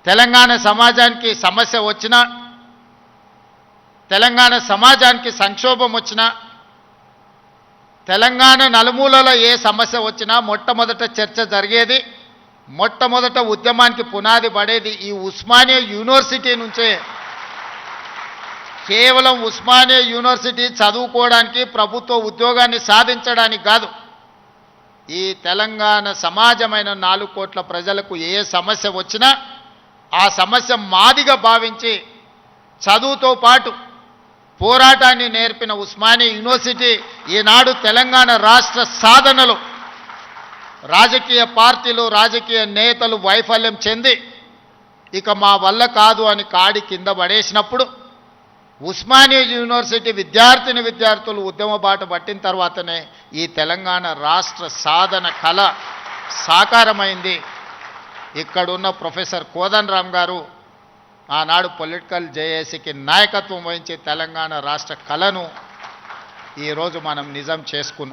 తెలంగాణ సమాజానికి సమస్య వచ్చినా, తెలంగాణ సమాజానికి సంక్షోభం వచ్చినా, తెలంగాణ నలుమూలలో ఏ సమస్య వచ్చినా మొట్టమొదట చర్చ జరిగేది, మొట్టమొదట ఉద్యమానికి పునాది పడేది ఈ ఉస్మానియా యూనివర్సిటీ నుంచే. కేవలం ఉస్మానియా యూనివర్సిటీ చదువుకోవడానికి, ప్రభుత్వ ఉద్యోగాన్ని సాధించడానికి కాదు, ఈ తెలంగాణ సమాజమైన 4 కోట్ల ప్రజలకు ఏ సమస్య వచ్చినా ఆ సమస్య మాదిగా భావించి చదువుతో పాటు పోరాటాన్ని నేర్పిన ఉస్మానియా యూనివర్సిటీ ఈనాడు తెలంగాణ రాష్ట్ర సాధనలో రాజకీయ పార్టీలు, రాజకీయ నేతలు వైఫల్యం చెంది ఇక మా వల్ల కాదు అని కాడి కింద పడేసినప్పుడు ఉస్మానియా యూనివర్సిటీ విద్యార్థులు ఉద్యమ బాట పట్టిన తర్వాతనే ఈ తెలంగాణ రాష్ట్ర సాధన కళ సాకారమైంది. ఇక్కడున్న ప్రొఫెసర్ కోదండరామ్ గారు ఆనాడు పొలిటికల్ జేఏసీకి నాయకత్వం వహించి తెలంగాణ రాష్ట్ర కళను ఈరోజు మనం నిజం చేసుకున్నాం.